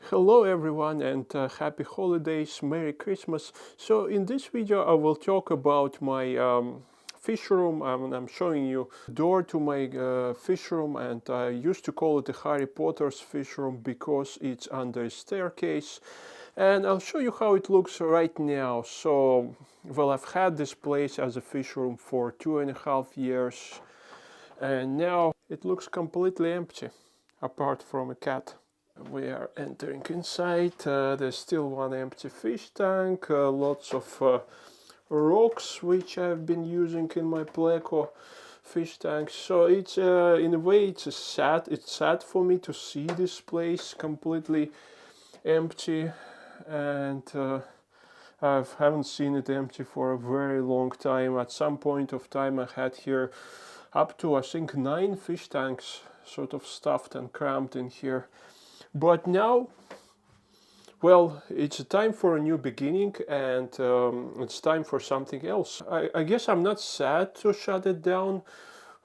Hello everyone and happy holidays, Merry Christmas. So in this video I will talk about my fish room. I'm showing you the door to my fish room, and I used to call it the Harry Potter's fish room because it's under a staircase. And I'll show you how it looks right now. So, well, I've had this place as a fish room for 2.5 years, and now it looks completely empty apart from a cat. We are entering inside. There's still one empty fish tank, lots of rocks which I've been using in my pleco fish tanks. So it's in a way it's sad for me to see this place completely empty, and I haven't seen it empty for a very long time. At some point of time I had here up to I think 9 fish tanks sort of stuffed and crammed in here. But now, well, it's time for a new beginning, and it's time for something else. I guess I'm not sad to shut it down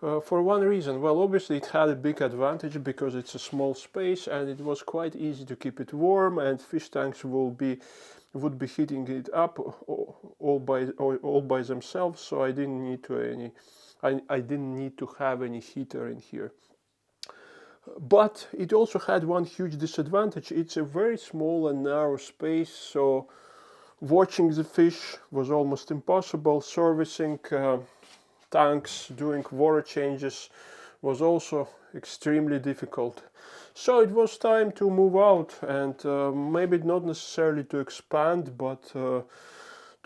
for one reason. Well, obviously it had a big advantage because it's a small space and it was quite easy to keep it warm, and fish tanks would be heating it up all by themselves, so I didn't need to have any heater in here. But it also had one huge disadvantage. It's a very small and narrow space, so watching the fish was almost impossible. Servicing tanks, doing water changes was also extremely difficult. So it was time to move out, and maybe not necessarily to expand, but to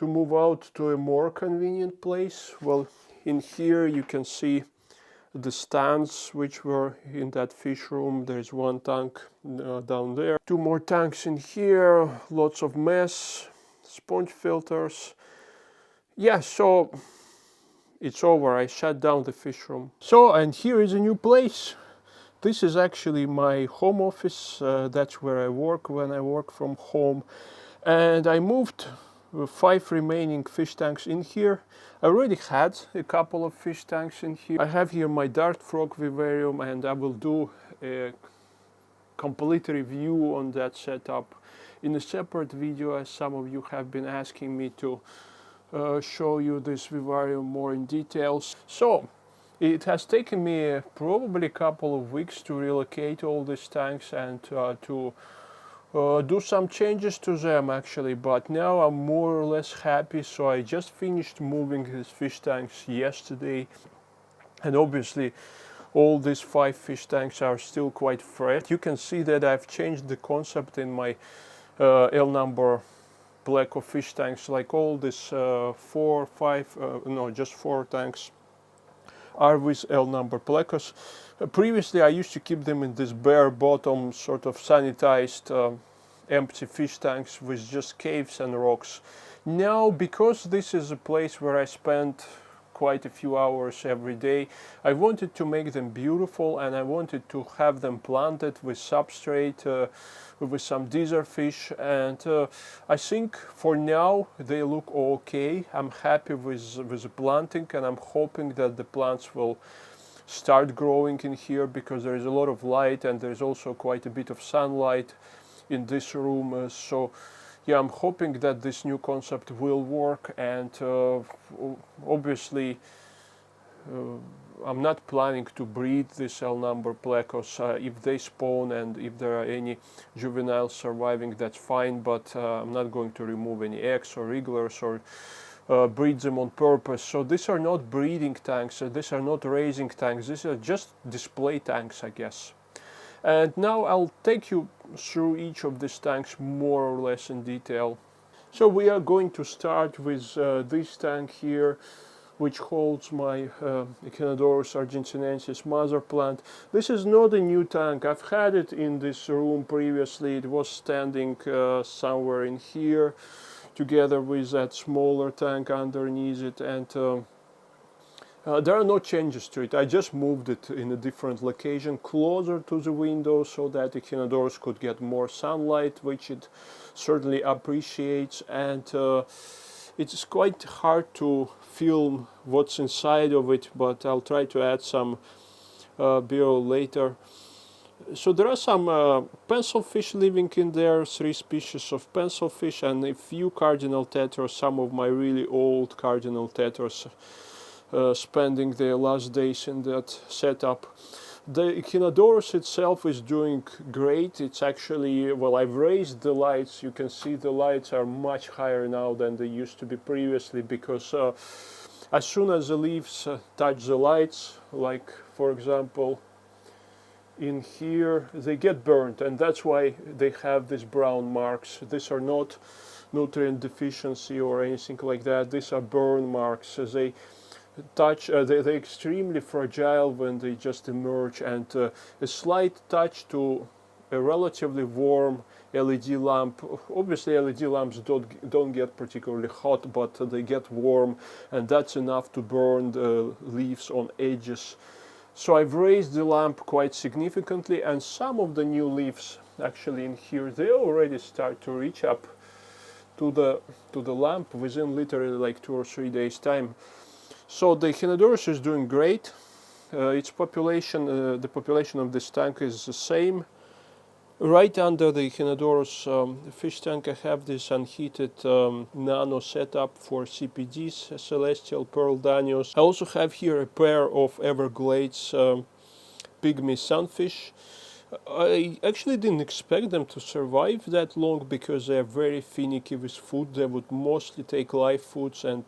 move out to a more convenient place. Well, in here you can see the stands which were in that fish room. There's one tank down there, 2 more tanks in here, lots of mess, sponge filters. Yeah, so it's over. I shut down the fish room. So, and here is a new place. This is actually my home office. That's where I work when I work from home. And I moved 5 remaining fish tanks in here. I already had a couple of fish tanks in here. I have here my dart frog vivarium, and I will do a complete review on that setup in a separate video, as some of you have been asking me to show you this vivarium more in details. So it has taken me probably a couple of weeks to relocate all these tanks and to do some changes to them actually, but now I'm more or less happy. So I just finished moving these fish tanks yesterday, and obviously all these 5 fish tanks are still quite fresh. You can see that I've changed the concept in my L number pleco fish tanks. Like all these 4, 5, no, just 4 tanks are with L number plecos. Previously I used to keep them in this bare bottom sort of sanitized empty fish tanks with just caves and rocks. Now, because this is a place where I spend quite a few hours every day, I wanted to make them beautiful, and I wanted to have them planted with substrate, with some desert fish, and I think for now they look okay. I'm happy with the planting, and I'm hoping that the plants will start growing in here because there is a lot of light and there's also quite a bit of sunlight in this room. So yeah, I'm hoping that this new concept will work, and obviously I'm not planning to breed these L number plecos. If they spawn and if there are any juveniles surviving, that's fine, but I'm not going to remove any eggs or wrigglers or breed them on purpose. So these are not breeding tanks, these are not raising tanks, these are just display tanks, I guess. And now I'll take you through each of these tanks more or less in detail. So we are going to start with this tank here, which holds my Canador argentinensis mother plant. This is not a new tank. I've had it in this room previously. It was standing somewhere in here together with that smaller tank underneath it, and there are no changes to it. I just moved it in a different location, closer to the window, so that the Canadors could get more sunlight, which it certainly appreciates. And it's quite hard to film what's inside of it, but I'll try to add some video later. So there are some pencilfish living in there, 3 species of pencilfish, and a few cardinal tetras, some of my really old cardinal tetras spending their last days in that setup. The Canadorus itself is doing great. It's actually, well, I've raised the lights. You can see the lights are much higher now than they used to be previously, because as soon as the leaves touch the lights, like for example in here, they get burnt, and that's why they have these brown marks. These are not nutrient deficiency or anything like that. These are burn marks. They touch, they're extremely fragile when they just emerge, and a slight touch to a relatively warm LED lamp. Obviously, LED lamps don't get particularly hot, but they get warm, and that's enough to burn the leaves on edges. So I've raised the lamp quite significantly, and some of the new leaves actually in here, they already start to reach up to the lamp within literally like 2 or 3 days time. So the Canadorus is doing great. Its population, the population of this tank is the same. Right under the Canadorus fish tank, I have this unheated Nano setup for CPDs, Celestial Pearl Danios. I also have here a pair of Everglades pygmy sunfish. I actually didn't expect them to survive that long, because they are very finicky with food. They would mostly take live foods and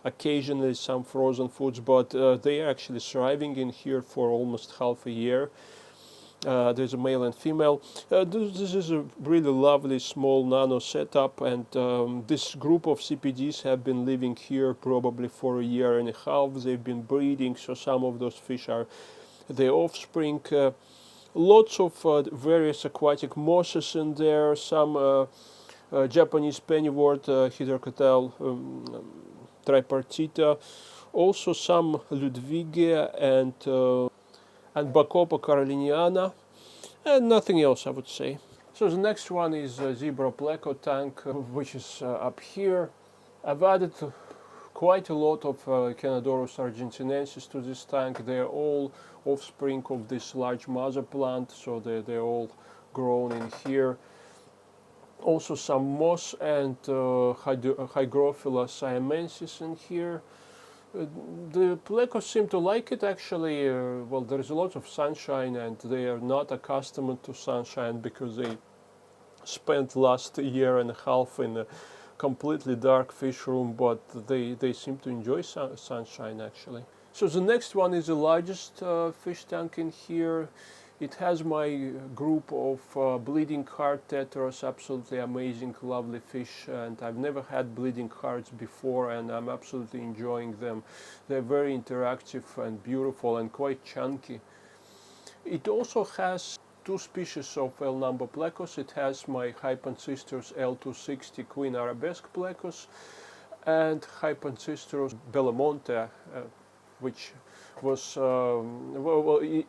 occasionally some frozen foods, but they are actually thriving in here for almost half a year. There's a male and female. This is a really lovely small Nano setup, and this group of CPDs have been living here probably for a year and a half. They've been breeding, so some of those fish are the offspring. Lots of various aquatic mosses in there, some Japanese pennywort, Hydrocotyl tripartita, also some Ludwigia and Bacopa caroliniana, and nothing else, I would say. So the next one is Zebra pleco tank, which is up here. I've added quite a lot of Canadorus argentinensis to this tank. They're all offspring of this large mother plant, so they're all grown in here. Also some moss and Hygrophila siamensis in here. The plecos seem to like it actually. Well, there's a lot of sunshine, and they are not accustomed to sunshine because they spent last year and a half in a completely dark fish room, but they seem to enjoy sunshine actually. So the next one is the largest fish tank in here. It has my group of bleeding heart tetras, absolutely amazing, lovely fish, and I've never had bleeding hearts before, and I'm absolutely enjoying them. They're very interactive and beautiful and quite chunky. It also has 2 species of L number plecos. It has my Hypancistros L260 Queen Arabesque plecos and Hypancistros Bellamonte, which was,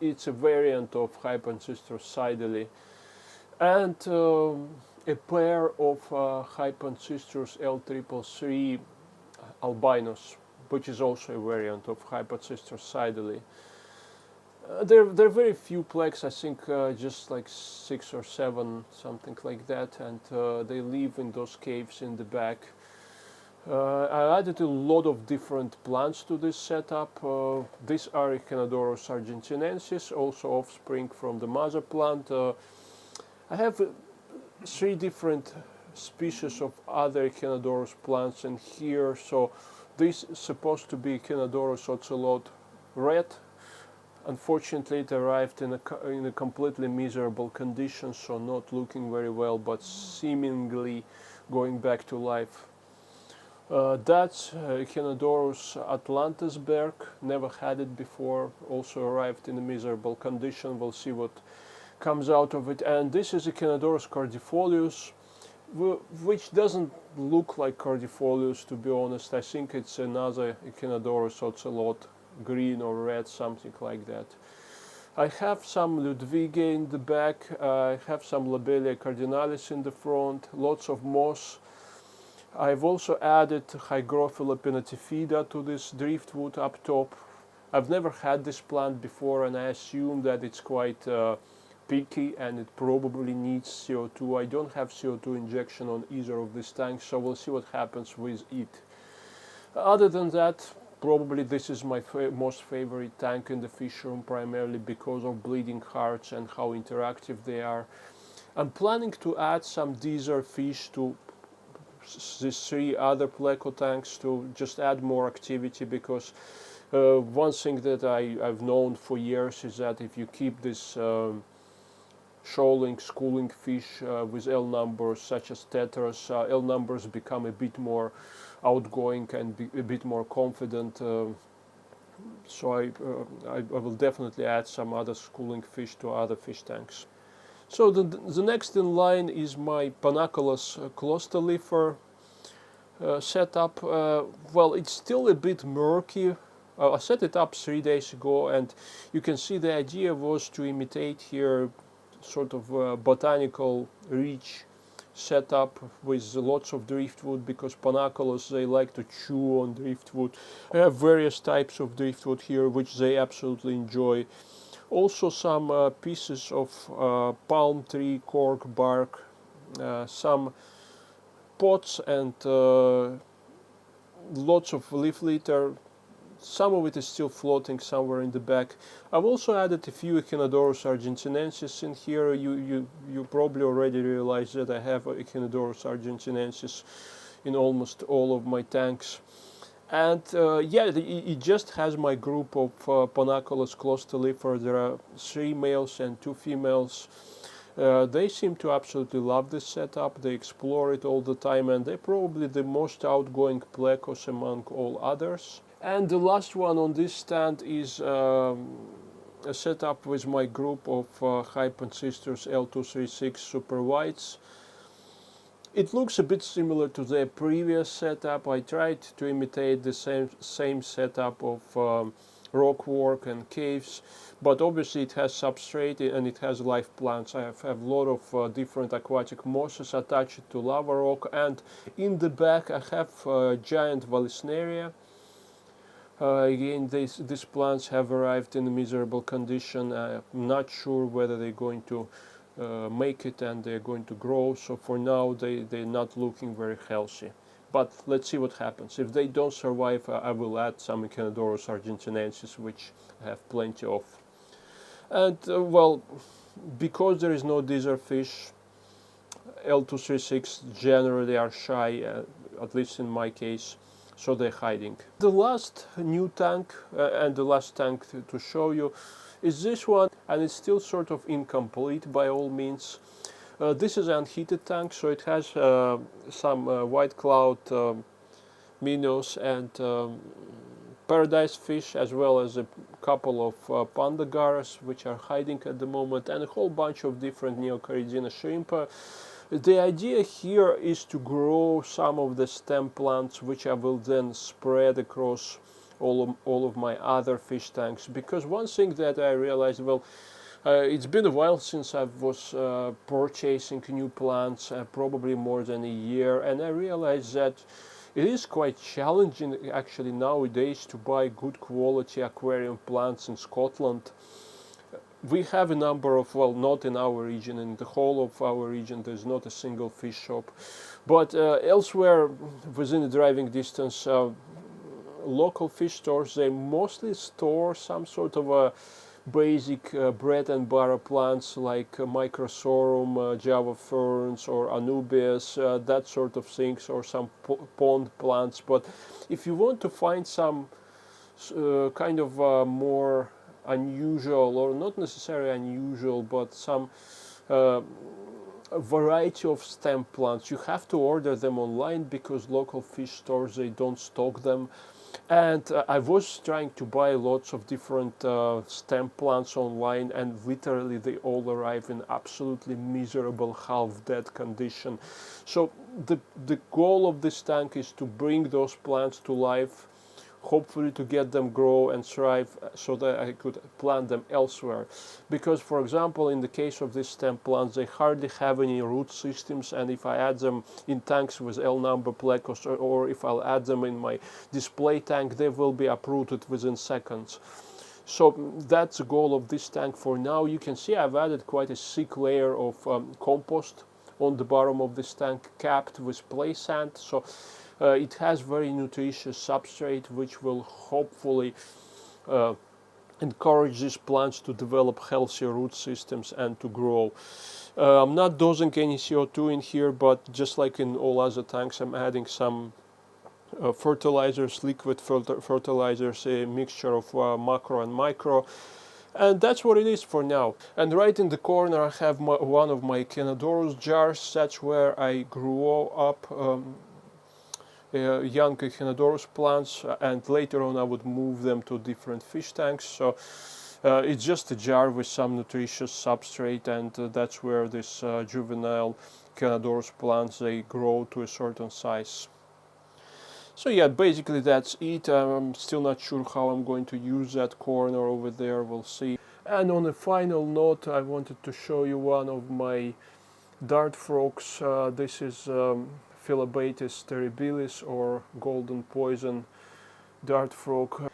it's a variant of Hypancistros sideli, and a pair of Hypancistros L333 albinos, which is also a variant of Hypancistros sideli. There are very few plecs, I think just like 6 or 7, something like that, and they live in those caves in the back. I added a lot of different plants to this setup. These are Canadorus argentinensis, also offspring from the mother plant. I have 3 different species of other Canadorus plants in here. So this is supposed to be Canadorus ocelot red. Unfortunately, it arrived in a completely miserable condition, so not looking very well, but seemingly going back to life. That's Canadorus atlantisberg, never had it before, also arrived in a miserable condition. We'll see what comes out of it. And this is a Canadorus cordifolius, which doesn't look like cordifolius, to be honest. I think it's another Canadorus ocelot, green or red, something like that. I have some Ludwigia in the back, I have some Lobelia cardinalis in the front, lots of moss. I've also added Hygrophila pinnatifida to this driftwood up top. I've never had this plant before, and I assume that it's quite picky and it probably needs CO2. I don't have CO2 injection on either of these tanks, so we'll see what happens with it. Other than that, probably this is my most favorite tank in the fish room, primarily because of bleeding hearts and how interactive they are. I'm planning to add some deezer fish to these 3 other pleco tanks to just add more activity, because one thing that I've known for years is that if you keep this shoaling, schooling fish with L numbers such as tetras, L numbers become a bit more outgoing and a bit more confident. So I will definitely add some other schooling fish to other fish tanks. So the next in line is my Panaculus clostalifer setup. Well, it's still a bit murky. I set it up 3 days ago, and you can see the idea was to imitate here sort of botanical reach setup with lots of driftwood, because Panaculus, they like to chew on driftwood. I have various types of driftwood here which they absolutely enjoy. Also some pieces of palm tree cork bark, some pots, and lots of leaf litter. Some of it is still floating somewhere in the back. I've also added a few Canadorus argentinensis in here. You probably already realized that I have Canadorus argentinensis in almost all of my tanks. And yeah, it just has my group of Panaculus clostalifer. There are 3 males and 2 females. They seem to absolutely love this setup. They explore it all the time, and they're probably the most outgoing plecos among all others. And the last one on this stand is a setup with my group of Hyphen Sisters L236 super whites. It looks a bit similar to their previous setup. I tried to imitate the same setup of rock work and caves, but obviously it has substrate and it has live plants. I have a lot of different aquatic mosses attached to lava rock, and in the back I have giant Vallisneria. Again, these plants have arrived in a miserable condition. I'm not sure whether they're going to make it and they're going to grow. So for now, they're not looking very healthy. But let's see what happens. If they don't survive, I will add some Canadorus argentinensis, which I have plenty of. And well, because there is no deezer fish, L236 generally are shy, at least in my case. So they're hiding. The last new tank and the last tank to show you is this one, and it's still sort of incomplete by all means. This is an unheated tank, so it has some white cloud minnows and paradise fish, as well as a couple of pandagaras which are hiding at the moment, and a whole bunch of different Neocaridina shrimp. The idea here is to grow some of the stem plants, which I will then spread across all of my other fish tanks. Because one thing that I realized, well, it's been a while since I was purchasing new plants, probably more than a year, and I realized that it is quite challenging actually nowadays to buy good quality aquarium plants in Scotland. We have a number of, well, not in our region, in the whole of our region there's not a single fish shop, but elsewhere within the driving distance, local fish stores, they mostly store some sort of a basic bread and butter plants like Microsorum, Java ferns or Anubias, that sort of things, or some pond plants. But if you want to find some kind of more unusual, or not necessarily unusual, but some variety of stem plants, you have to order them online, because local fish stores, they don't stock them. And I was trying to buy lots of different stem plants online, and literally they all arrive in absolutely miserable, half-dead condition. So the goal of this tank is to bring those plants to life, hopefully to get them grow and thrive, so that I could plant them elsewhere. Because, for example, in the case of these stem plants, they hardly have any root systems, and if I add them in tanks with L number plecos, or if I'll add them in my display tank, they will be uprooted within seconds. So that's the goal of this tank for now. You can see I've added quite a thick layer of compost on the bottom of this tank, capped with play sand. So it has very nutritious substrate, which will hopefully encourage these plants to develop healthy root systems and to grow. I'm not dosing any CO2 in here, but just like in all other tanks, I'm adding some fertilizers, liquid fertilizers, a mixture of macro and micro. And that's what it is for now. And right in the corner I have one of my Canadorus jars. That's where I grew up young Canadorus plants, and later on I would move them to different fish tanks. So it's just a jar with some nutritious substrate, and that's where this juvenile Canadorus plants, they grow to a certain size. So yeah, basically that's it. I'm still not sure how I'm going to use that corner over there, we'll see. And on a final note, I wanted to show you one of my dart frogs. This is Philobates terribilis, or golden poison dart frog.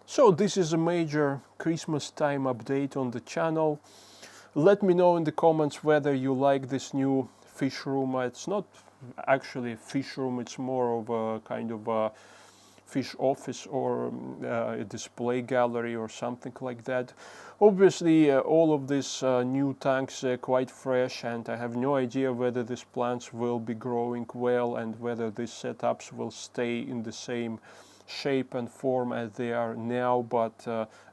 So this is a major Christmas time update on the channel. Let me know in the comments whether you like this new fish room. It's not actually a fish room, it's more of a kind of a fish office or a display gallery or something like that. Obviously all of these new tanks are quite fresh, and I have no idea whether these plants will be growing well and whether these setups will stay in the same shape and form as they are now, but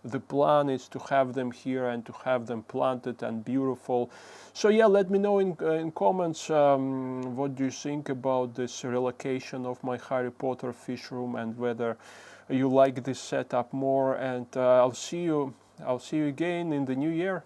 the plan is to have them here and to have them planted and beautiful. So yeah, let me know in comments what do you think about this relocation of my Harry Potter fish room, and whether you like this setup more. And I'll see you again in the new year.